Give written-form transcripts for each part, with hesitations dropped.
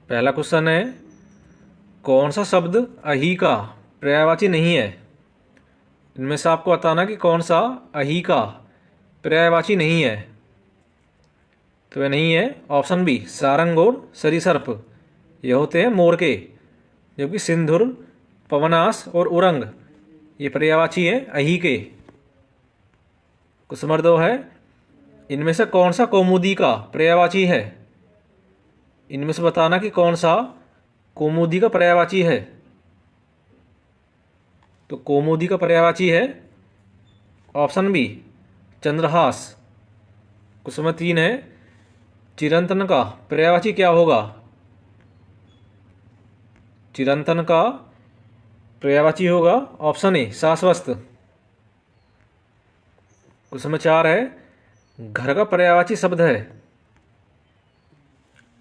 पहला क्वेश्चन है, कौन सा शब्द अही का पर्यायवाची नहीं है? इनमें से आपको बताना कि कौन सा अही का पर्यायवाची नहीं है। तो वह नहीं है ऑप्शन बी सारंग और सरीसर्प, ये होते हैं मोर के। जबकि सिंधुर, पवनास और उरंग ये पर्यायवाची हैं अही के। क्वेश्चन नंबर 2 है, इनमें से कौन सा कौमुदी का पर्यायवाची है? इनमें से बताना कि कौन सा कौमुदी का पर्यायवाची है। तो कौमुदी का पर्यायवाची है ऑप्शन बी चंद्रहास। क्वेश्चन नंबर 3 है, चिरंतन का पर्यायवाची क्या होगा? चिरंतन का पर्यायवाची होगा ऑप्शन ए शाश्वत। क्वेश्चन नंबर 4 है, घर का पर्यायवाची शब्द है।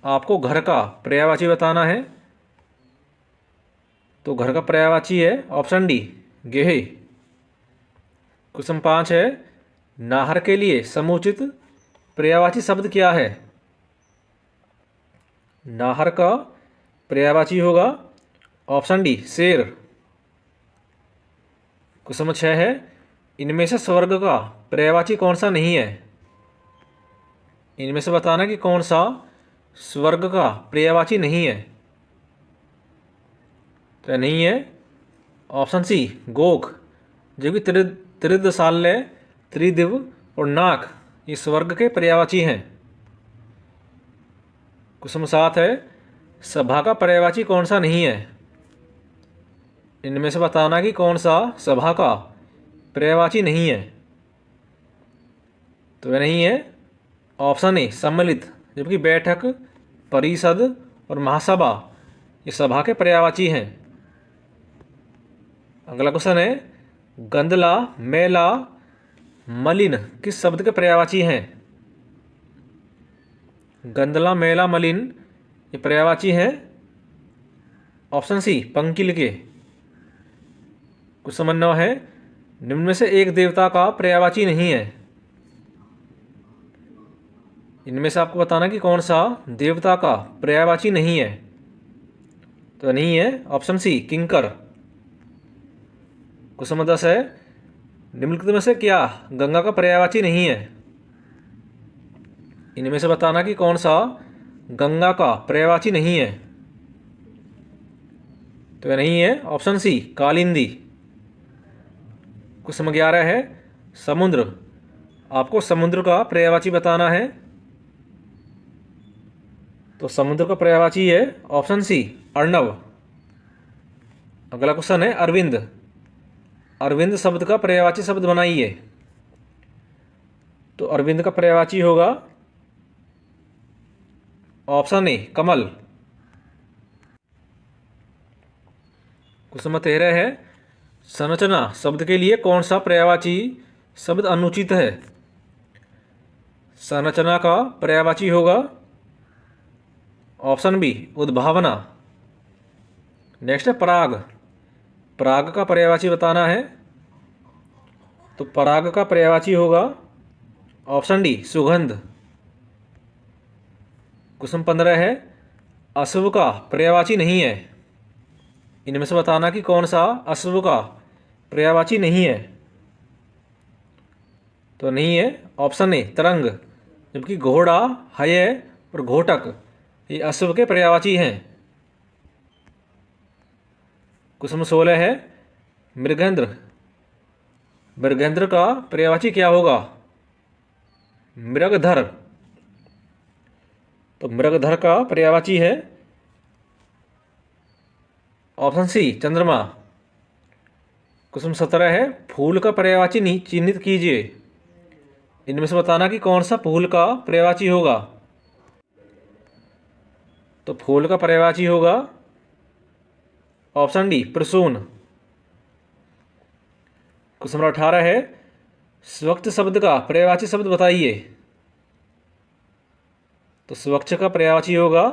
आपको घर का पर्यायवाची बताना है। तो घर का पर्यायवाची है ऑप्शन डी गेहे। क्वेश्चन 5 है, नाहर के लिए समुचित पर्यायवाची शब्द क्या है? नाहर का पर्यायवाची होगा ऑप्शन डी शेर। क्वेश्चन नंबर 6 है, इनमें से स्वर्ग का पर्यायवाची कौन सा नहीं है? इनमें से बताना कि कौन सा स्वर्ग का पर्यायवाची नहीं है। तो नहीं है ऑप्शन सी गोख। जो कि त्रिदशाल्य, त्रिदिव और नाक ये स्वर्ग के पर्यायवाची हैं। क्वेश्चन 7 है, सभा का पर्यायवाची कौन सा नहीं है? इनमें से बताना कि कौन सा सभा का पर्यायवाची नहीं है। तो वह नहीं है ऑप्शन ए सम्मिलित। जबकि बैठक, परिषद और महासभा ये सभा के पर्यायवाची हैं। अगला क्वेश्चन है, गंदला, मैला, मलिन किस शब्द के पर्यायवाची हैं? गंदला, मैला, मलिन ये पर्यायवाची हैं ऑप्शन सी पंकिल के। क्वेश्चन नंबर 9 है, निम्न में से एक देवता का पर्यायवाची नहीं है। इनमें से आपको बताना कि कौन सा देवता का पर्यायवाची नहीं है। तो नहीं है ऑप्शन सी किंकर। क्वेश्चन नंबर 10 है, निम्नलिखित में से क्या गंगा का पर्यायवाची नहीं है? इनमें से बताना कि कौन सा गंगा का पर्यायवाची नहीं है। तो यह नहीं है option C Kalindi. Question number 11 है, समुद्र। आपको समुद्र का पर्यायवाची बताना है। तो समुद्र का पर्यायवाची है ऑप्शन सी अर्णव। अगला क्वेश्चन है, अरविंद। अरविंद शब्द का पर्यायवाची शब्द बनाइए। तो अरविंद का पर्यायवाची होगा ऑप्शन ए कमल। क्वेश्चन नंबर 13 है, संरचना शब्द के लिए कौन सा पर्यायवाची शब्द अनुचित है? संरचना का पर्यायवाची होगा ऑप्शन बी उद्भावना। नेक्स्ट है पराग। पराग का पर्यायवाची बताना है। तो पराग का पर्यायवाची होगा ऑप्शन डी सुगंध। क्वेश्चन 15 है, अश्व का पर्यायवाची नहीं है। इनमें से बताना कि कौन सा अश्व का पर्यायवाची नहीं है। तो नहीं है ऑप्शन ए तरंग। जबकि घोड़ा, हय और घोटक ये अश्व के पर्यायवाची हैं। क्वेश्चन 16 है, मृगेंद्र। मृगेंद्र का पर्यायवाची क्या होगा? मृगधर। तो मृगधर का पर्यायवाची है ऑप्शन सी चंद्रमा। क्वेश्चन 17 है, फूल का पर्यायवाची चिन्हित कीजिए। इनमें से बताना कि कौन सा फूल का पर्यायवाची होगा। तो फूल का पर्यायवाची होगा ऑप्शन डी प्रसून। क्वेश्चन नंबर 18 है, स्वच्छ शब्द का पर्यायवाची शब्द बताइए। तो स्वच्छ का पर्यायवाची होगा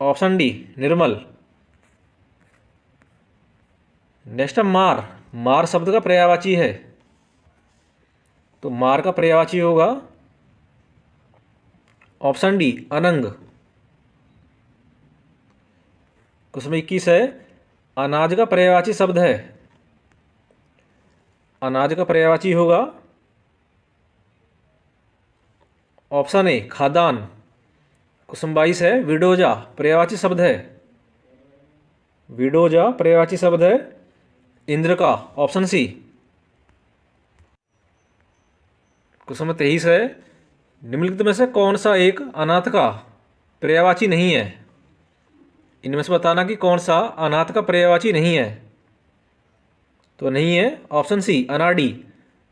ऑप्शन डी निर्मल। नेक्स्ट है मार। मार शब्द का पर्यायवाची है। तो मार का पर्यायवाची होगा ऑप्शन डी अनंग। क्वेश्चन 21 है, अनाज का पर्यायवाची शब्द है। अनाज का पर्यायवाची होगा ऑप्शन ए खादान। क्वेश्चन 22 है, विडोजा पर्यायवाची शब्द है। विडोजा पर्यायवाची शब्द है इंद्र का, ऑप्शन सी। क्वेश्चन 23 है, निम्नलिखित में से कौन सा एक अनाथ का पर्यायवाची नहीं है। इनमें से बताना कि कौन सा अनाथ का पर्यायवाची नहीं है। तो नहीं है ऑप्शन सी अनाड़ी,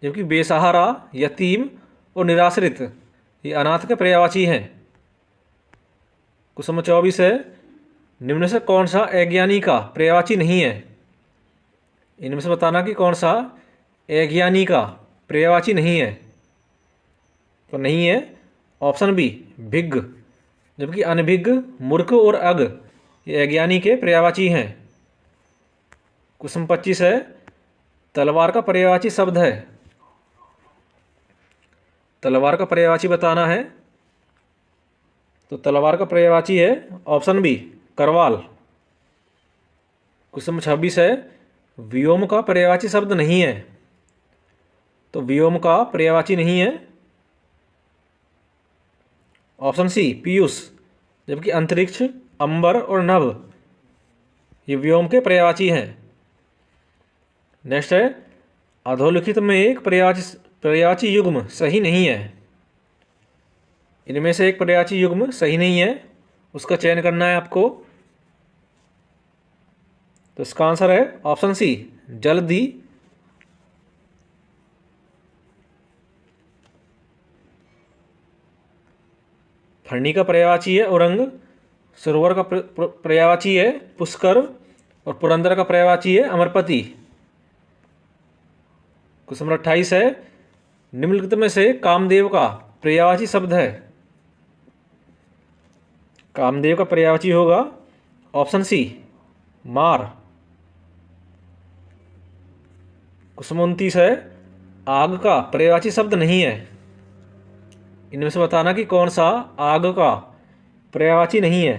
जबकि बेसहारा, यतीम और निराश्रित ये अनाथ के पर्यायवाची हैं। क्वेश्चन 24 है, निम्न से कौन सा अज्ञानी का पर्यायवाची नहीं है। इनमें से बताना कि कौन सा अज्ञानी का पर्यायवाची नहीं है। तो नहीं है ऑप्शन बी भिग्ग, जबकि अनभिज्ञ, मूर्ख और अग ये अज्ञानी के पर्यायवाची हैं। क्वेश्चन 25 है, तलवार का पर्यायवाची शब्द है। तलवार का पर्यायवाची बताना है। तो तलवार का पर्यायवाची है ऑप्शन बी करवाल। क्वेश्चन 26 है, व्योम का पर्यायवाची शब्द नहीं है। तो व्योम का पर्यायवाची नहीं है ऑप्शन सी पीयूष, जबकि अंतरिक्ष, अंबर और नभ ये व्योम के पर्यायवाची हैं। नेक्स्ट है, अधोलिखित में एक पर्यायवाची युग्म सही नहीं है। इनमें से एक पर्यायवाची युग्म सही नहीं है, उसका चयन करना है आपको। तो इसका आंसर है ऑप्शन सी जल्दी। फरनी का पर्यायवाची है औरंग, सरोवर का पर्यायवाची है पुष्कर और पुरंदर का पर्यायवाची है अमरपति। क्वेश्चन नंबर 28 है, निम्नलिखित में से कामदेव का पर्यायवाची शब्द है। कामदेव का पर्यायवाची होगा ऑप्शन सी मार। क्वेश्चन 29 है, आग का पर्यायवाची शब्द नहीं है। इनमें से बताना कि कौन सा आग का पर्यायवाची नहीं है।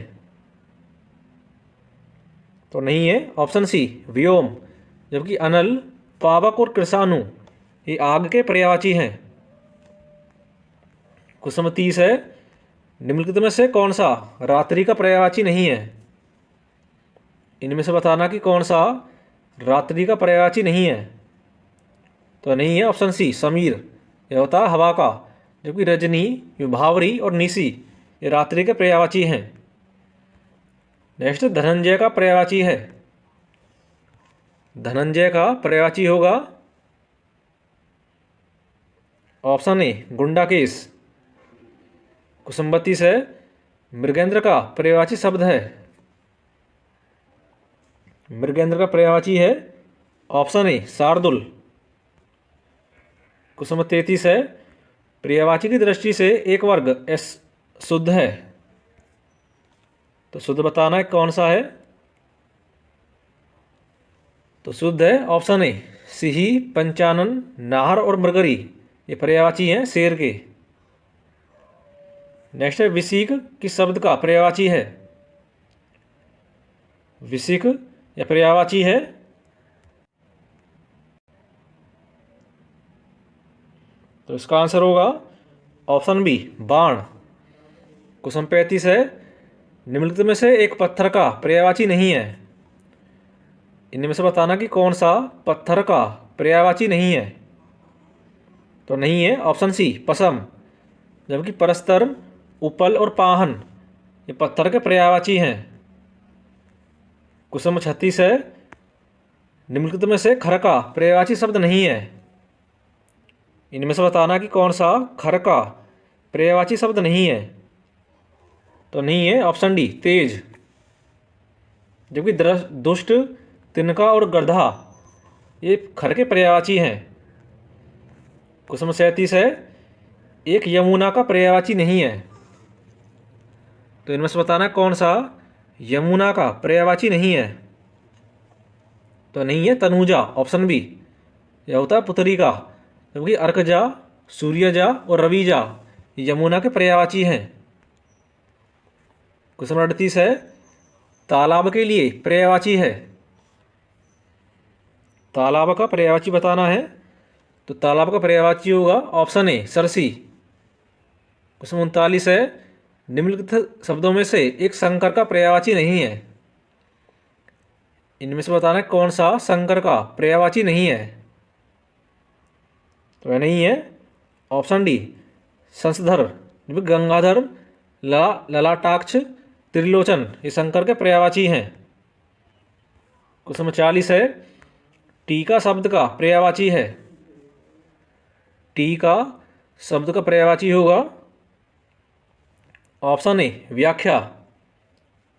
तो नहीं है ऑप्शन सी व्योम, जबकि अनल, पावक और कृषाणु ये आग के पर्यायवाची हैं। क्वेश्चन नंबर 30 है, निम्नलिखित में से कौन सा रात्रि का पर्यायवाची नहीं है। इनमें से बताना कि कौन सा रात्रि का पर्यायवाची नहीं है। तो नहीं है ऑप्शन सी समीर, यह होता है हवा का, जबकि रजनी, विभावरी और निशी ये रात्रि के पर्यायवाची हैं। नेक्स्ट धनंजय का पर्यायवाची है। धनंजय का पर्यायवाची होगा ऑप्शन ए गुंडाकेश। क्वेश्चन 32 है, मृगेंद्र का पर्यायवाची शब्द है। मृगेंद्र का पर्यायवाची है option A Shardul. Question number 33 है, पर्यायवाची की दृष्टि से एक वर्ग एस शुद्ध है। तो शुद्ध बताना है कौन सा है। तो शुद्ध है ऑप्शन ए सिही, पंचानन, नाहर और मृगरी ये पर्यायवाची हैं शेर के। नेक्स्ट है, विसिक किस शब्द का पर्यायवाची है। विसिक या पर्यायवाची है तो इसका आंसर होगा ऑप्शन बी बाण। क्वेश्चन 35 है, निम्नलिखित में से एक पत्थर का पर्यायवाची नहीं है। इनमें से बताना कि कौन सा पत्थर का पर्यायवाची नहीं है। तो नहीं है ऑप्शन सी पसम, जबकि परस्तर, उपल और पाहन ये पत्थर के पर्यायवाची हैं। क्वेश्चन नंबर 36 है, निम्नलिखित में से खर का पर्यायवाची शब्द नहीं है। इनमें से बताना कि कौन सा खर का पर्यायवाची शब्द नहीं है। तो नहीं है ऑप्शन डी तेज, जबकि दुष्ट, तिनका और गधा ये खर के पर्यायवाची हैं। क्वेश्चन नंबर 37 है, एक यमुना का पर्यायवाची नहीं है। तो इनमें से बताना कौन सा यमुना का पर्यायवाची नहीं है। तो नहीं है तनुजा, ऑप्शन बी यह होता है पुत्री का, क्योंकि अर्कजा, सूर्यजा और रविजा यमुना के पर्यायवाची हैं। क्वेश्चन नंबर 38 है, तालाब के लिए पर्यायवाची है। तालाब का पर्यायवाची बताना है, तो तालाब का पर्यायवाची होगा ऑप्शन ए सरसी। क्वेश्चन 39 है, निम्नलिखित शब्दों में से एक शंकर का पर्यायवाची नहीं है। इनमें से बताना है कौन सा शंकर का पर्यायवाची नहीं है। तो यह नहीं है ऑप्शन डी शंशधर, गंगाधर, ललाटाक्ष, त्रिलोचन, ये शंकर के पर्यायवाची हैं। क्वेश्चन नंबर 40 है, टीका शब्द का पर्यायवाची है। टीका शब्द का पर्यायवाची होगा ऑप्शन ए व्याख्या।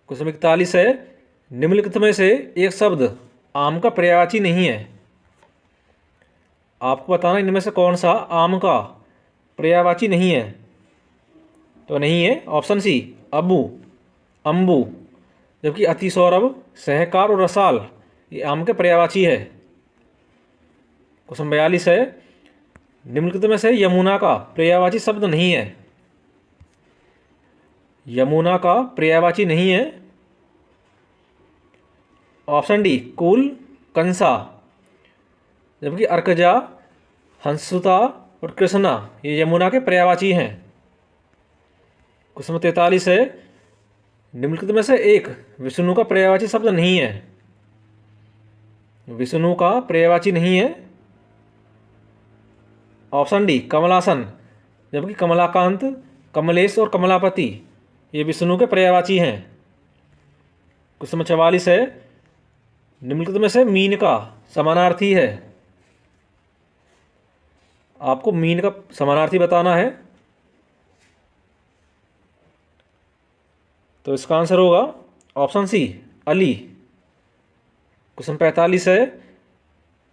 क्वेश्चन 41 है, निम्नलिखित में से एक शब्द आम का पर्यायवाची नहीं है। आपको बताना इनमें से कौन सा आम का पर्यायवाची नहीं है। तो नहीं है ऑप्शन सी अबू, अम्बू, जबकि अतिसौरभ, सहकार और रसाल ये आम के पर्यायवाची है। क्वेश्चन 42 है, निम्नलिखित में से यमुना का पर्यायवाची शब्द नहीं है। यमुना का पर्यायवाची नहीं है ऑप्शन डी कुल, कंसा, जबकि अर्कजा, हंसुता और कृष्णा ये यमुना के पर्यायवाची हैं। क्वेश्चन 43 है, निम्नलिखित में से एक विष्णु का पर्यायवाची शब्द नहीं है। विष्णु का पर्यायवाची नहीं है ऑप्शन डी कमलासन, जबकि कमलाकांत, कमलेश और कमलापति ये विष्णु के पर्यायवाची हैं। क्वेश्चन नंबर 44 है, निम्नलिखित में से मीन का समानार्थी है। आपको मीन का समानार्थी बताना है, तो इसका आंसर होगा ऑप्शन सी अली। क्वेश्चन 45 है,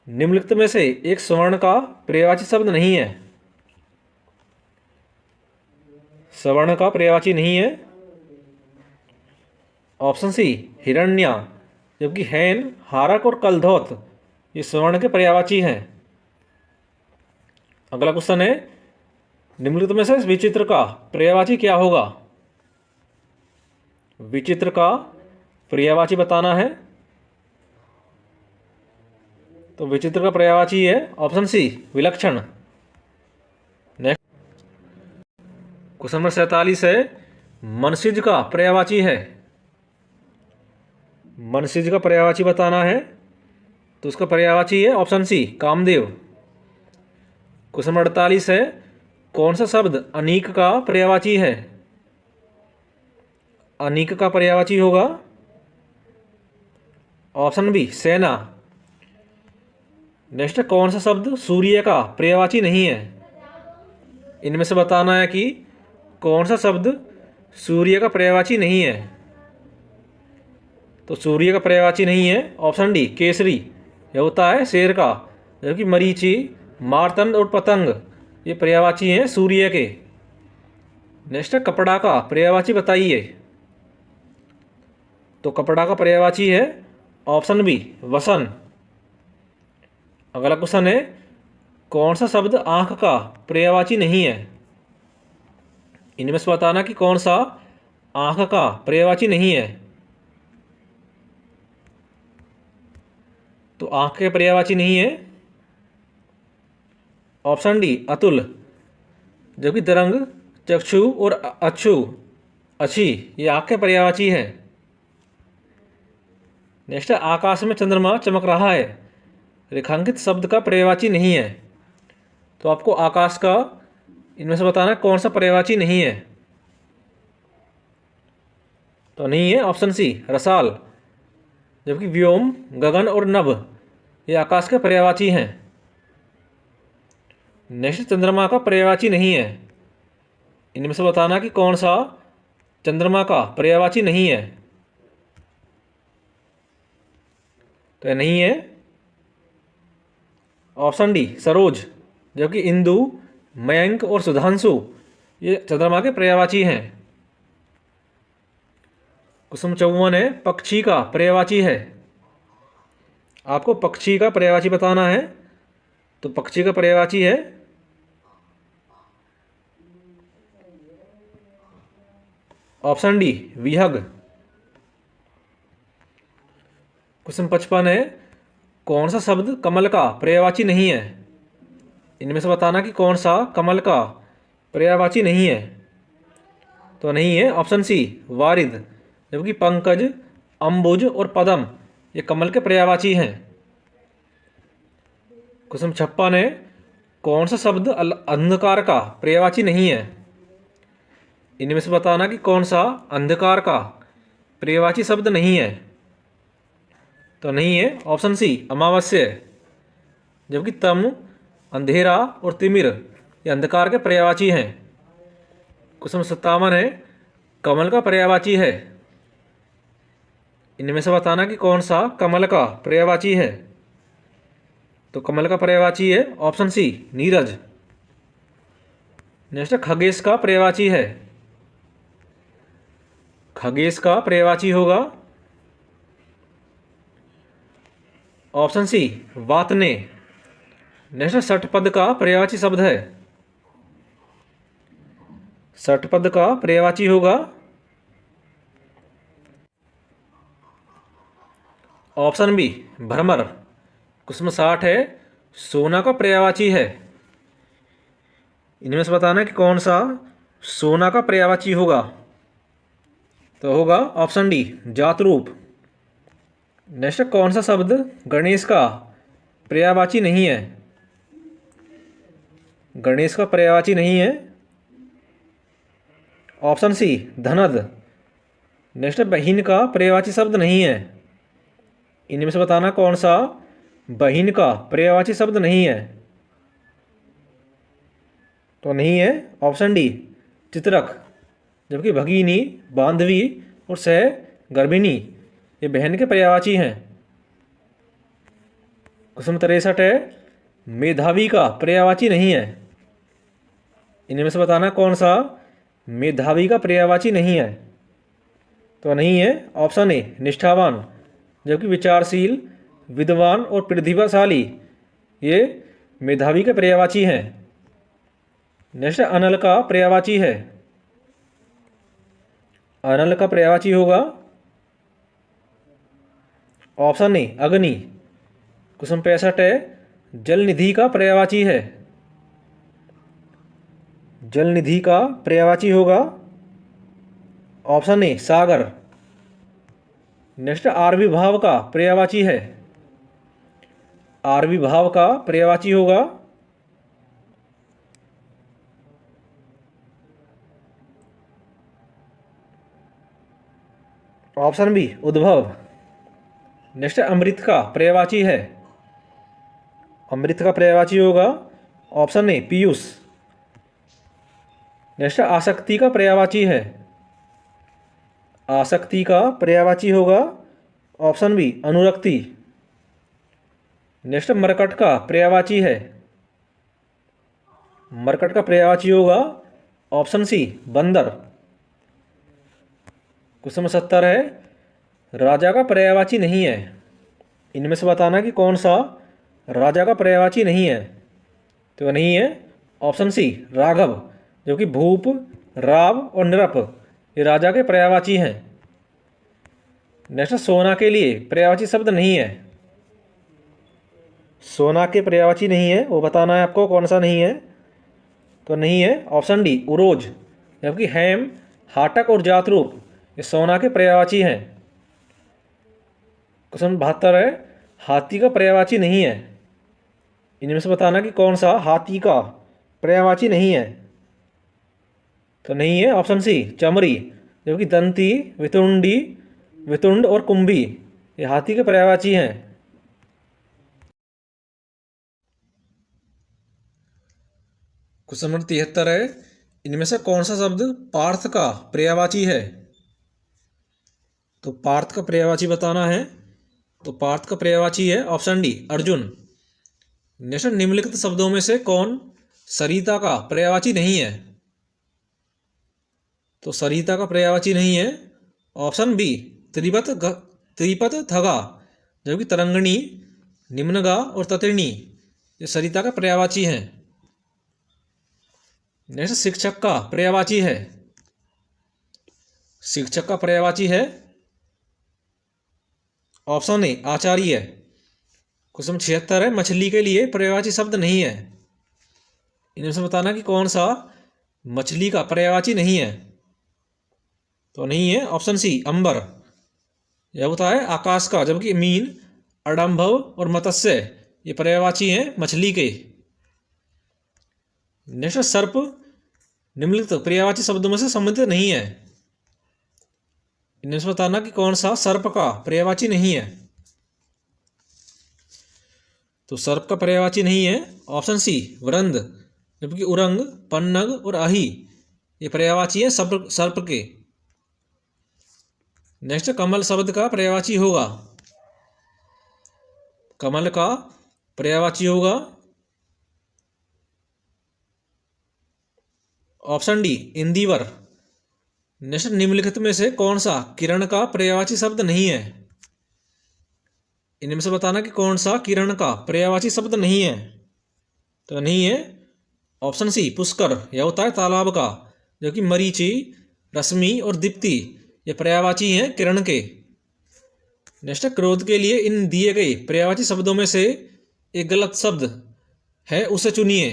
निम्नलिखित में से एक स्वर्ण का पर्यायवाची शब्द नहीं है। स्वर्ण का पर्यायवाची नहीं है ऑप्शन सी हिरण्या, जबकि हैन, हारक और कलधौत ये स्वर्ण के पर्यायवाची हैं। अगला क्वेश्चन है, निम्नलिखित में से विचित्र का पर्यायवाची क्या होगा। विचित्र का पर्यायवाची बताना है, तो विचित्र का पर्यायवाची है ऑप्शन सी विलक्षण। नेक्स्ट क्वेश्चन नंबर 47 है, मनसिज का पर्यायवाची है। मनसिज का पर्यायवाची बताना है, तो उसका पर्यायवाची है option C Kamdev. Question number 48 है, कौन सा शब्द अनीक का पर्यायवाची है। अनीक का पर्यायवाची होगा ऑप्शन बी सेना। नेक्स्ट, कौन सा शब्द सूर्य का पर्यायवाची नहीं है। इनमें से बताना है कि कौन सा शब्द सूर्य का पर्यायवाची नहीं है। तो सूर्य का पर्यायवाची नहीं है ऑप्शन डी केसरी, यह होता है शेर का, जबकि मरीचि, मारतंड और पतंग ये पर्यायवाची हैं सूर्य के। नेक्स्ट, कपड़ा का पर्यायवाची बताइए। तो कपड़ा का पर्यायवाची है ऑप्शन बी वसन। अगला क्वेश्चन है, कौन सा शब्द आंख का पर्यायवाची नहीं है। इनमें से बताना कि कौन सा आंख का पर्यायवाची नहीं है। तो आंख के पर्यायवाची नहीं है ऑप्शन डी अतुल, जबकि तरंग, चक्षु और अक्षु, अच्छी ये आंख के पर्यायवाची है। नेक्स्ट, आकाश में चंद्रमा चमक रहा है, रेखांकित शब्द का पर्यायवाची नहीं है। तो आपको आकाश का इनमें से बताना कौन सा पर्यायवाची नहीं है। तो नहीं है ऑप्शन सी रसाल, जबकि व्योम, गगन और नभ ये आकाश के पर्यायवाची हैं। नेक्स्ट, चंद्रमा का पर्यायवाची नहीं है। इनमें से बताना कि कौन सा चंद्रमा का पर्यायवाची नहीं है। तो यह नहीं है ऑप्शन डी सरोज, जबकि इंदु, मयंक और सुधांशु ये चंद्रमा के पर्यायवाची हैं। क्वेश्चन 54 है, पक्षी का पर्यायवाची है। आपको पक्षी का पर्यायवाची बताना है, तो पक्षी का पर्यायवाची है ऑप्शन डी विहग। क्वेश्चन 55 है, कौन सा शब्द कमल का पर्यायवाची नहीं है? इनमें से बताना कि कौन सा कमल का पर्यायवाची नहीं है। तो नहीं है ऑप्शन सी वारिद, जबकि पंकज, अंबुज और पदम ये कमल के पर्यायवाची हैं। क्वेश्चन 56 है, कौन सा शब्द अंधकार का पर्यायवाची नहीं है? इनमें से बताना कि कौन सा अंधकार का पर्यायवाची शब्द नहीं है। तो नहीं है ऑप्शन सी अमावस्या, जबकि तम, अंधेरा और तिमिर ये अंधकार के पर्यायवाची हैं। क्वेश्चन 57 है, कमल का पर्यायवाची है। इनमें से बताना कि कौन सा कमल का पर्यायवाची है। तो कमल का पर्यायवाची है ऑप्शन सी नीरज। नेक्स्ट खगेश का पर्यायवाची है। खगेश का पर्यायवाची होगा ऑप्शन सी वातने। नेक्स्ट षटपद का पर्यायवाची शब्द है। षटपद का पर्यायवाची होगा ऑप्शन बी भ्रमर। क्वेश्चन 60 है, सोना का पर्यायवाची है। इनमें से बताना कि कौन सा सोना का पर्यायवाची होगा। तो होगा ऑप्शन डी जातरूप। नेक्स्ट कौन सा शब्द गणेश का पर्यायवाची नहीं है? गणेश का पर्यायवाची नहीं है ऑप्शन सी धनद। नेक्स्ट बहिन का पर्यायवाची शब्द नहीं है। इनमें से बताना कौन सा बहिन का पर्यायवाची शब्द नहीं है। तो नहीं है ऑप्शन डी चित्रक, जबकि भगिनी, बांधवी और सह गर्भिणी ये बहन के पर्यायवाची हैं। क्वेश्चन 63 है, मेधावी का पर्यायवाची नहीं है। इनमें से बताना कौन सा मेधावी का पर्यायवाची नहीं है। तो नहीं है ऑप्शन ए निष्ठावान, जबकि विचारशील, विद्वान और प्रतिभाशाली ये मेधावी के पर्यायवाची हैं। नेक्स्ट अनल का पर्यायवाची है। अनल का पर्यायवाची होगा ऑप्शन ए अग्नि। क्वेश्चन 65 है, जल निधि का पर्यायवाची है। जल निधि का पर्यायवाची होगा ऑप्शन ए सागर। नेक्स्ट आरवी भाव का पर्यायवाची है। आरवी भाव का पर्यायवाची होगा ऑप्शन बी उद्भव। नेक्स्ट अमृत का पर्यायवाची है। अमृत का पर्यायवाची होगा ऑप्शन ए पीयूष। नेक्स्ट आसक्ति का पर्यायवाची है। आसक्ति का पर्यायवाची होगा ऑप्शन बी अनुरक्ति। नेक्स्ट मरकट का पर्यायवाची है। मरकट का पर्यायवाची होगा ऑप्शन सी बंदर। क्वेश्चन 70 है, राजा का पर्यायवाची नहीं है। इनमें से बताना कि कौन सा राजा का पर्यायवाची नहीं है। तो नहीं है ऑप्शन सी राघव, जबकि भूप, राव और नृप ये राजा के पर्यायवाची हैं। नेक्स्ट सोना के लिए पर्यायवाची शब्द नहीं है। सोना के पर्यायवाची नहीं है, वो बताना है आपको कौन सा नहीं है। तो नहीं है ऑप्शन डी उरोज, जबकि हेम, हाटक और जातरूप ये सोना के पर्यायवाची हैं। क्वेश्चन 72 है, हाथी का पर्यायवाची नहीं है। इनमें से बताना कि कौन सा हाथी का पर्यायवाची नहीं है। तो नहीं है ऑप्शन सी चमड़ी, जबकि दंती, वितुंडी, वितुंड और कुंभी ये हाथी के पर्यायवाची हैं। क्वेश्चन नंबर 73 है, इनमें से कौन सा शब्द पार्थ का पर्यायवाची है। तो पार्थ का पर्यायवाची बताना है। तो पार्थ का पर्यायवाची है ऑप्शन डी अर्जुन। नेक्स्ट निम्नलिखित शब्दों में से कौन सरिता का पर्यायवाची नहीं है। तो सरिता का पर्यायवाची नहीं है ऑप्शन बी त्रिपत थगा, जबकि तरंगणी, निम्नगा और तत्रिणी ये सरिता का पर्यायवाची हैं। नेक्स्ट शिक्षक का पर्यायवाची है। शिक्षक का पर्यायवाची है ऑप्शन ए आचार्य। क्वेश्चन 76 है, मछली के लिए पर्यायवाची शब्द नहीं है। इनमें से बताना कि कौन सा मछली का पर्यायवाची नहीं है। तो नहीं है ऑप्शन सी अंबर। यह होता है आकाश का, जबकि मीन, अडम्भव और मत्स्य ये पर्यायवाची हैं मछली के। नेक्स्ट सर्प निम्नलिखित पर्यायवाची शब्दों में से संबंधित नहीं है। इनमें से बताना कि कौन सा सर्प का पर्यायवाची नहीं है। तो सर्प का पर्यायवाची नहीं है ऑप्शन सी वृंद, जबकि उरंग, पन्नग और अही ये पर्यायवाची है सर्प के। नेक्स्ट कमल शब्द का पर्यायवाची होगा, कमल का पर्यायवाची होगा ऑप्शन डी इंदिवर। नेक्स्ट निम्नलिखित में से कौन सा किरण का पर्यायवाची शब्द नहीं है। इनमें से बताना कि कौन सा किरण का पर्यायवाची शब्द नहीं है। तो नहीं है ऑप्शन सी पुष्कर, यह होता है तालाब का, जो कि मरीचि, रश्मि और दीप्ति ये पर्यायवाची हैं किरण के। नेक्स्ट क्रोध के लिए इन दिए गए पर्यायवाची शब्दों में से एक गलत शब्द है, उसे चुनिए।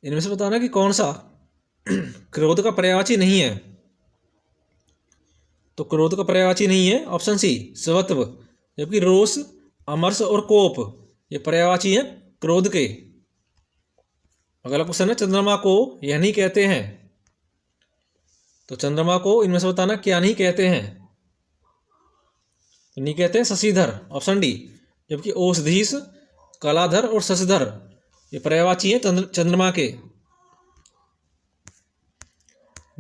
इनमें से बताना कि कौन सा क्रोध का पर्यायवाची नहीं है। तो क्रोध का पर्यायवाची नहीं है ऑप्शन सी स्वत्व, जबकि रोष, अमर्ष और कोप ये पर्यायवाची हैं क्रोध के। अगला क्वेश्चन है, चंद्रमा को यह नहीं कहते हैं। तो चंद्रमा को इनमें से बताना क्या नहीं कहते हैं। तो नहीं कहते हैं शशिधर, ऑप्शन डी, जबकि औषधीश, कलाधर और शशिधर ये पर्यायवाची हैं चंद्रमा के।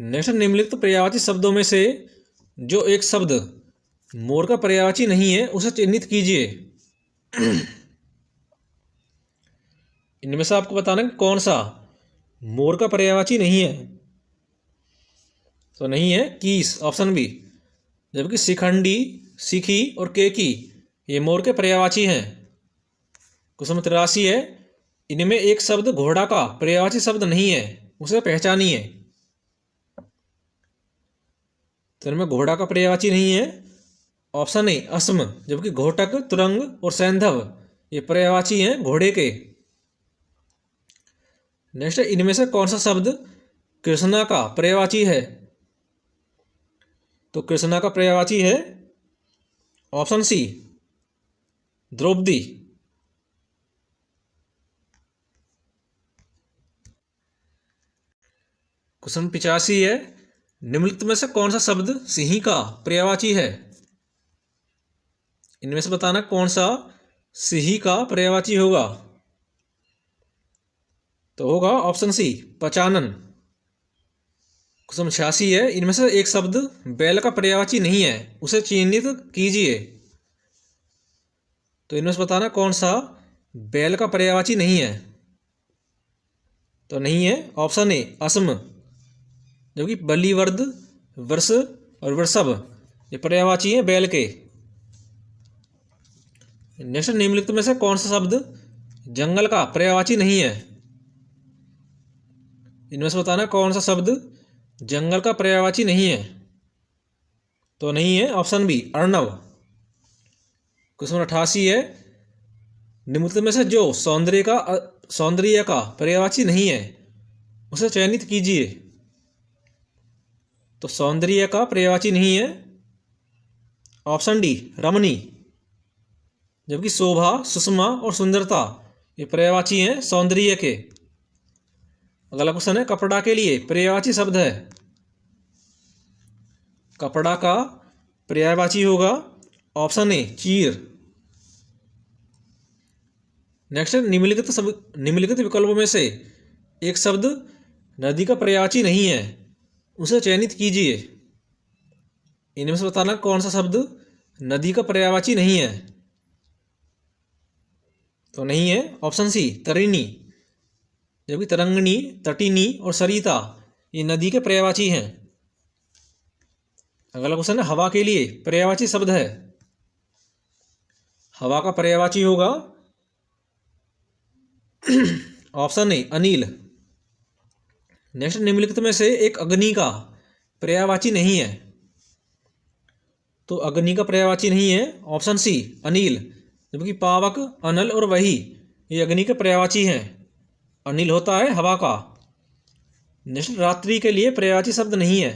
नेक्स्ट निम्नलिखित पर्यायवाची शब्दों में से जो एक शब्द मोर का पर्यायवाची नहीं है उसे चिन्हित कीजिए। इनमें से आपको बताना कि कौन सा मोर का पर्यायवाची नहीं है। तो नहीं है कीस, ऑप्शन बी, जबकि शिखंडी, शिखी और केकी ये मोर के पर्यायवाची हैं। क्वेश्चन 83 है, इनमें एक शब्द घोड़ा का पर्यायवाची शब्द नहीं है, उसे पहचानिए। तो इनमें घोड़ा का पर्यायवाची नहीं है ऑप्शन ए अस्म, जबकि घोटक, तुरंग और सैंधव ये पर्यायवाची हैं घोड़े के। नेक्स्ट इनमें से कौन सा शब्द कृष्णा का पर्यायवाची है। तो कृष्णा का पर्यायवाची है ऑप्शन सी द्रौपदी। क्वेश्चन 85 है, निम्नलिखित में से कौन सा शब्द सिंह का पर्यायवाची है। इनमें से बताना कौन सा सिंह का पर्यायवाची होगा। तो होगा ऑप्शन सी पचानन। क्वेश्चन 86 है, इनमें से एक शब्द बैल का पर्यायवाची नहीं है, उसे चिन्हित कीजिए। तो इनमें से बताना कौन सा बैल का पर्यायवाची नहीं है। तो नहीं है ऑप्शन ए असम, जबकि बलिवर्द, वर्ष और वृषभ ये पर्यायवाची हैं बैल के। नेक्स्ट निम्नलिखित में से कौन सा शब्द जंगल का पर्यायवाची नहीं है। इनमें से बताना कौन सा शब्द जंगल का पर्यायवाची नहीं है। तो नहीं है ऑप्शन बी अर्णव। क्वेश्चन 88 है, निम्नलिखित में से जो सौंदर्य का पर्यायवाची नहीं है उसे चयनित कीजिए। तो सौंदर्य का पर्यायवाची नहीं है ऑप्शन डी रमणी, जबकि शोभा, सुषमा और सुंदरता ये पर्यायवाची हैं सौंदर्य के। अगला क्वेश्चन है, कपड़ा के लिए पर्यायवाची शब्द है। कपड़ा का पर्यायवाची होगा ऑप्शन ए चीर। नेक्स्ट निम्नलिखित विकल्पों में से एक शब्द नदी का पर्यायवाची नहीं है, उसे चयनित कीजिए। इनमें से बताना कौन सा शब्द नदी का पर्यायवाची नहीं है। तो नहीं है ऑप्शन सी तरिणी, जबकि तरंगिणी, तटिनी और सरिता ये नदी के पर्यायवाची हैं। अगला क्वेश्चन है, हवा के लिए पर्यायवाची शब्द है। हवा का पर्यायवाची होगा ऑप्शन ए अनिल। नेक्स्ट निम्नलिखित में से एक अग्नि का पर्यायवाची नहीं है। तो अग्नि का पर्यायवाची नहीं है ऑप्शन सी अनिल, जबकि पावक, अनल और वही ये अग्नि के पर्यायवाची हैं। अनिल होता है हवा का। नेक्स्ट, रात्रि के लिए पर्यायवाची शब्द नहीं है।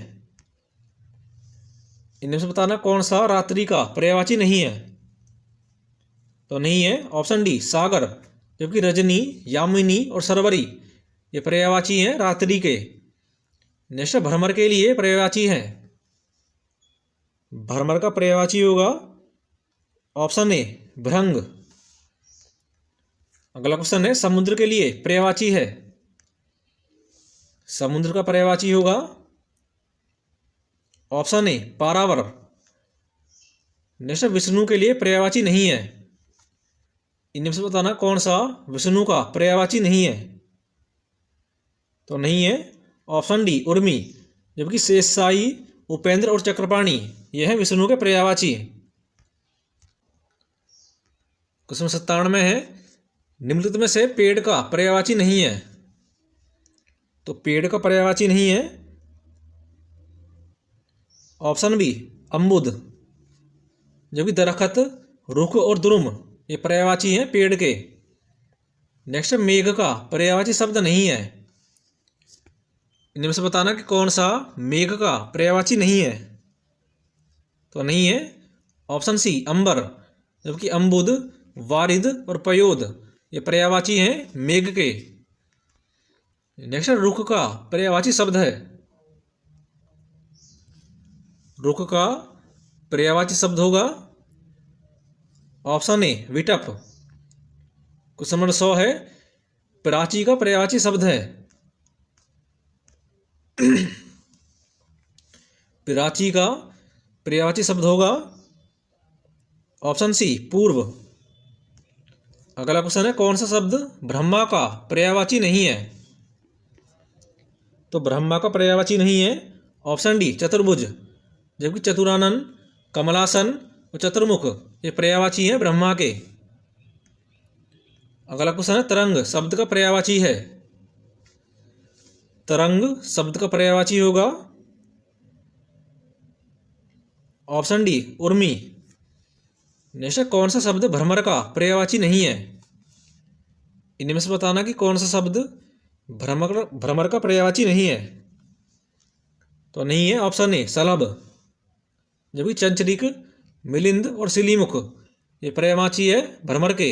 इनमें से बताना कौन सा रात्रि का पर्यायवाची नहीं है। तो नहीं है ऑप्शन डी सागर, जबकि रजनी, यामिनी और सरवरी ये पर्यायवाची हैं रात्रि के। नेक्स्ट, भ्रमर के लिए पर्यायवाची हैं। भ्रमर का पर्यायवाची होगा ऑप्शन ए भृंग। अगला क्वेश्चन है समुद्र के लिए पर्यायवाची है। समुद्र का पर्यायवाची होगा ऑप्शन ए पारावर। नेक्स्ट, विष्णु के लिए पर्यायवाची नहीं है। इनमें से बताना कौन सा विष्णु का पर्यायवाची नहीं है। तो नहीं है ऑप्शन डी उर्मी, जबकि शेषशाही, उपेंद्र और चक्रपाणी ये हैं विष्णु के पर्यायवाची। क्वेश्चन 97 है निम्नलिखित में से पेड़ का पर्यायवाची नहीं है। तो पेड़ का पर्यायवाची नहीं है ऑप्शन बी अम्बुद, जबकि दरखत, रुख और द्रुम ये पर्यायवाची हैं पेड़ के। नेक्स्ट, मेघ का पर्यायवाची शब्द नहीं है। इनमें से बताना कि कौन सा मेघ का पर्यायवाची नहीं है। तो नहीं है ऑप्शन सी अंबर, जबकि अम्बुद, वारिद और पयोद ये पर्यायवाची हैं मेघ के। नेक्स्ट, रुख का पर्यायवाची शब्द है। रुख का पर्यायवाची शब्द होगा ऑप्शन ए विटप। क्वेश्चन नंबर 100 है प्राची का पर्यायवाची शब्द है। प्राची का पर्यायवाची शब्द होगा ऑप्शन सी पूर्व। अगला क्वेश्चन है कौन सा शब्द ब्रह्मा का पर्यायवाची नहीं है। तो ब्रह्मा का पर्यायवाची नहीं है ऑप्शन डी चतुर्भुज, जबकि चतुरानन, कमलासन और चतुर्मुख ये पर्यायवाची हैं ब्रह्मा के। अगला क्वेश्चन है तरंग शब्द का पर्यायवाची है। तरंग शब्द का पर्यायवाची होगा ऑप्शन डी उर्मी। नेक्स्ट, कौन सा शब्द भ्रमर का पर्यायवाची नहीं है। इनमें से बताना कि कौन सा शब्द भ्रमर का पर्यायवाची नहीं है। तो नहीं है ऑप्शन ए सलभ, जबकि चंचलिक, मिलिंद और सिलीमुख ये पर्यायवाची है भ्रमर के।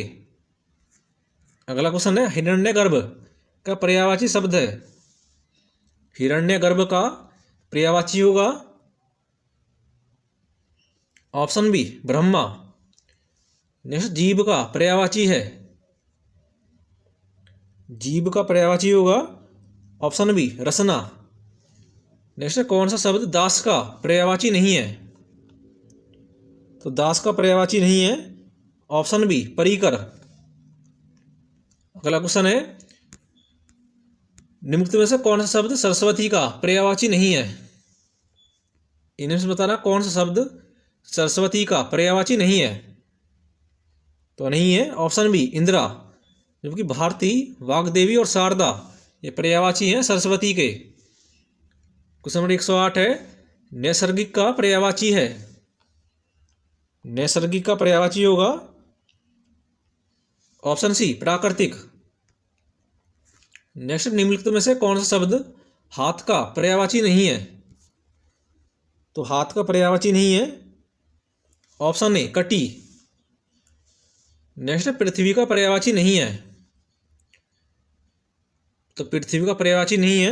अगला क्वेश्चन है हिरण्यगर्भ का पर्यायवाची शब्द है। हिरण्यगर्भ का पर्यायवाची होगा ऑप्शन बी ब्रह्मा। नेक्स्ट, जीव का पर्यायवाची है। जीव का पर्यायवाची होगा ऑप्शन बी रसना। नेक्स्ट, कौन सा शब्द दास का पर्यायवाची नहीं है। तो दास का पर्यायवाची नहीं है ऑप्शन बी परिकर। अगला क्वेश्चन है निम्नलिखित में से कौन सा शब्द सरस्वती का पर्यायवाची नहीं है। इनमें से बताना कौन सा शब्द सरस्वती का पर्यायवाची नहीं है। तो नहीं है ऑप्शन बी इंदिरा, जबकि भारती, वाग्देवी और शारदा ये पर्यायवाची हैं सरस्वती के। क्वेश्चन नंबर 108 है नैसर्गिक का पर्यायवाची है। नैसर्गिक का पर्यायवाची होगा ऑप्शन सी प्राकृतिक। नेक्स्ट, निम्नलिखित में से कौन सा शब्द हाथ का पर्यायवाची नहीं है। तो हाथ का पर्यायवाची नहीं है ऑप्शन ए कटी। नेक्स्ट, पृथ्वी का पर्यायवाची नहीं है। तो पृथ्वी का पर्यायवाची नहीं है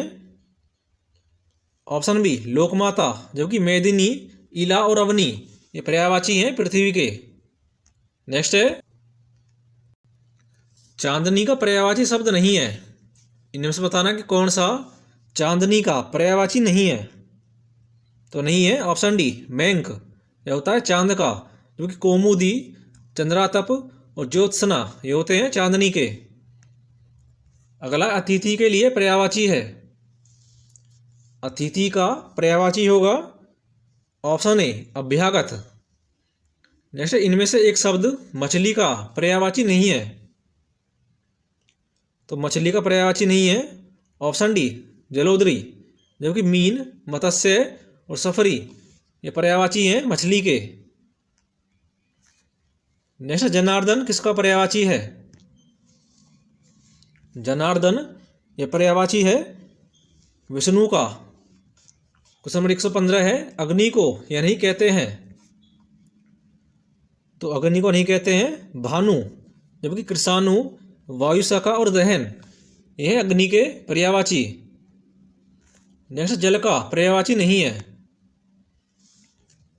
ऑप्शन बी लोकमाता, जबकि मेदिनी, इला और अवनी ये पर्यायवाची हैं पृथ्वी के। नेक्स्ट है चांदनी का पर्यायवाची शब्द नहीं है। इनमें से बताना कि कौन सा चांदनी का पर्यायवाची नहीं है। तो नहीं है ऑप्शन डी मैंक, यह होता है चांद का, जबकि कौमुदी, चंद्रातप और ज्योत्सना ये होते हैं चांदनी के। अगला अतिथि के लिए पर्यायवाची है। अतिथि का पर्यायवाची होगा ऑप्शन ए अभ्यागत। नेक्स्ट, इनमें से एक शब्द मछली का पर्यायवाची नहीं है। तो मछली का पर्यायवाची नहीं है ऑप्शन डी जलोदरी, जबकि मीन, मत्स्य और सफरी ये पर्यायवाची हैं मछली के। नेक्स्ट, जनार्दन किसका पर्यायवाची है? जनार्दन ये पर्यायवाची है विष्णु का। क्वेश्चन नंबर 115 है, अग्नि को यह नहीं कहते हैं। तो अग्नि को नहीं कहते हैं भानु, जबकि कृषाणु, वायु शाखा और दहन ये है अग्नि के पर्यायवाची। नेक्स्ट, जल का पर्यायवाची नहीं है।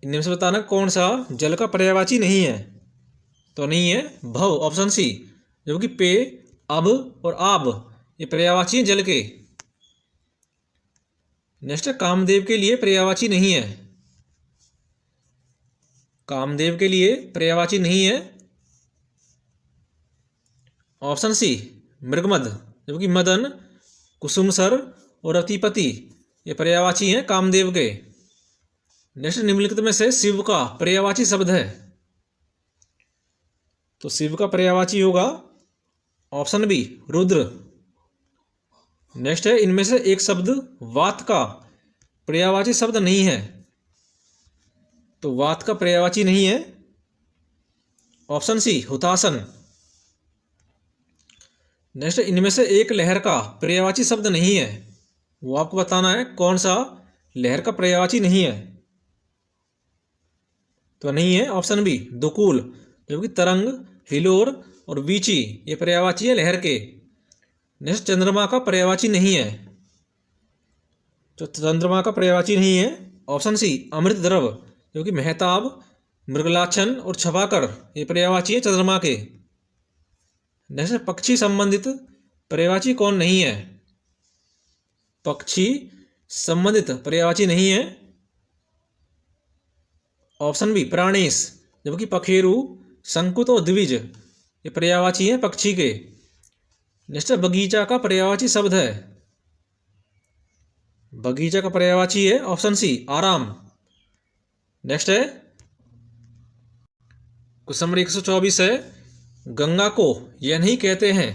इनमें से बताना कौन सा जल का पर्यायवाची नहीं है। तो नहीं है भव, ऑप्शन सी, जबकि पे, अब और आब ये पर्यायवाची हैं जल के। नेक्स्ट, कामदेव के लिए पर्यायवाची नहीं है। कामदेव के लिए पर्यायवाची नहीं है, ऑप्शन सी, मृगमद, जबकि मदन, कुसुमसर और रतिपति ये पर्यायवाची हैं कामदेव के। नेक्स्ट, निम्नलिखित में से शिव का पर्यायवाची शब्द है। तो शिव का पर्यायवाची होगा ऑप्शन बी, रुद्र। नेक्स्ट है, इनमें से एक शब्द वात का पर्यायवाची शब्द नहीं है। तो वात का पर्यायवाची नहीं है, ऑप्शन सी, हुतासन। नेक्स्ट, इनमें से एक लहर का पर्यायवाची शब्द नहीं है। वो आपको बताना है कौन सा लहर का पर्यायवाची नहीं है। तो नहीं है ऑप्शन बी, दुकूल, जबकि तरंग, हिलोर और वीची ये पर्यायवाची है लहर के। नेक्स्ट, चंद्रमा का पर्यायवाची नहीं है। तो चंद्रमा का पर्यायवाची नहीं है, ऑप्शन सी, अमृत द्रव, जबकि मेहताब, मृगलाछन और छपाकर ये पर्यायवाची है चंद्रमा के। नेक्स्ट, पक्षी संबंधित पर्यायवाची कौन नहीं है? पक्षी संबंधित पर्यायवाची नहीं है, ऑप्शन बी, प्राणेश, जबकि पखेरु, शंकुत और द्विज ये पर्यायवाची हैं पक्षी के। नेक्स्ट, बगीचा का पर्यायवाची शब्द है। बगीचा का पर्यायवाची है ऑप्शन सी, आराम। नेक्स्ट है क्वेश्चन नंबर 124 है, गंगा को यह नहीं कहते हैं।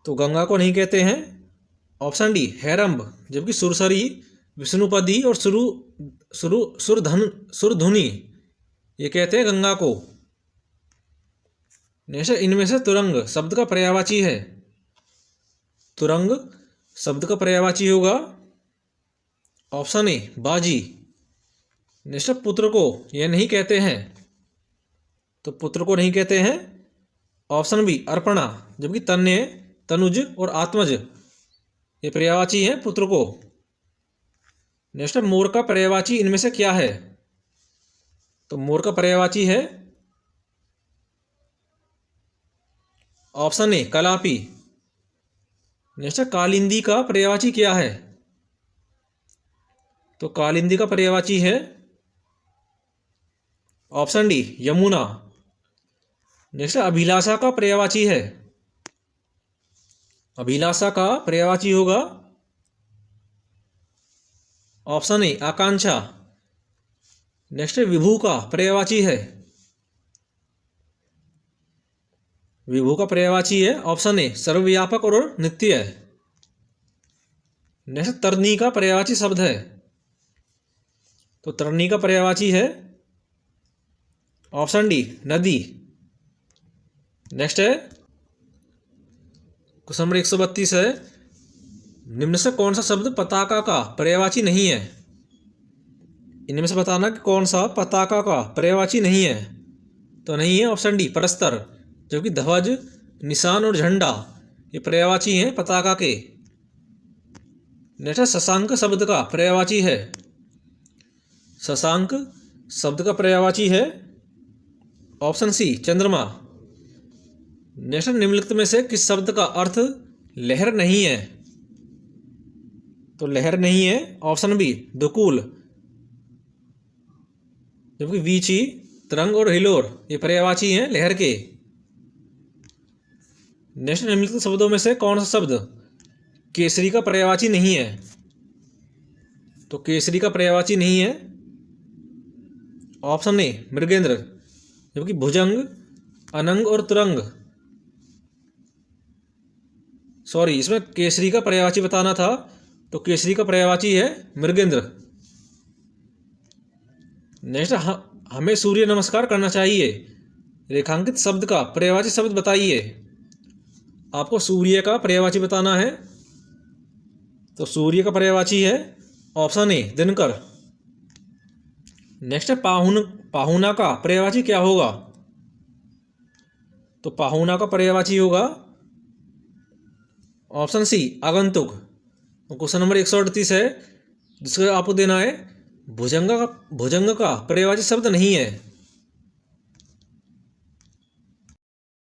तो गंगा को नहीं कहते हैं, ऑप्शन डी, हैरंब, जबकि सुरसरी, विष्णुपदी और सुरधुनी ये कहते हैं गंगा को। नेक्स्ट, इनमें से तुरंग शब्द का पर्यायवाची है। तुरंग शब्द का पर्यायवाची होगा ऑप्शन ए, बाजी। नेक्स्ट, पुत्र को यह नहीं कहते हैं। तो पुत्र को नहीं कहते हैं, ऑप्शन बी, अर्पणा, जबकि तन्य, तनुज और आत्मज ये पर्यायवाची हैं पुत्र को। नेक्स्ट, मोर का पर्यायवाची इनमें से क्या है? तो मोर का पर्यायवाची है option A, Kalapi. Next, Kalindi का पर्यायवाची क्या है? तो कालिंदी का पर्यायवाची है ऑप्शन डी, यमुना। नेक्स्ट, अभिलाषा का पर्यायवाची है। अभिलाषा का पर्यायवाची होगा ऑप्शन ए, आकांक्षा। नेक्स्ट, विभू का पर्यायवाची है। विभू का पर्यायवाची है ऑप्शन ए, सर्वव्यापक और नित्य है। नेक्स्ट, तरनी का पर्यायवाची शब्द है। तो तरनी का पर्यायवाची है ऑप्शन डी, नदी। नेक्स्ट है क्वेश्चन नंबर 132 है, निम्न से कौन सा शब्द पताका का पर्यायवाची नहीं है? इनमें से बताना कि कौन सा पताका का पर्यायवाची नहीं है। तो नहीं है ऑप्शन डी, परस्तर, जबकि ध्वज, निशान और झंडा ये पर्यायवाची हैं पताका के। नेक्स्ट, शशांक शब्द का पर्यायवाची है। शशांक शब्द का पर्यायवाची है ऑप्शन सी, चंद्रमा। नेक्स्ट, निम्नलिखित में से किस शब्द का अर्थ लहर नहीं है? तो लहर नहीं है ऑप्शन बी, दुकूल, जबकि वीची, तरंग और हिलोर ये पर्यायवाची हैं लहर के। नेक्स्ट, निम्नलिखित शब्दों में से कौन सा शब्द केसरी का पर्यायवाची नहीं है? तो केसरी का पर्यायवाची नहीं है ऑप्शन ए, मृगेंद्र, जबकि भुजंग, अनंग और तुरंग, सॉरी इसमें केसरी का पर्यायवाची बताना था तो केसरी का पर्यायवाची है मृगेंद्र। नेक्स्ट, हमें सूर्य नमस्कार करना चाहिए। रेखांकित शब्द का पर्यायवाची शब्द बताइए। आपको सूर्य का पर्यायवाची बताना है। तो सूर्य का पर्यायवाची है ऑप्शन ए दिनकर। नेक्स्ट, पाहुना का पर्यायवाची क्या होगा? तो पाहुना का पर्यायवाची होगा ऑप्शन सी आगंतुक। क्वेश्चन नंबर 138 है जिसका आपको देना है भुजंग का पर्यायवाची शब्द नहीं है।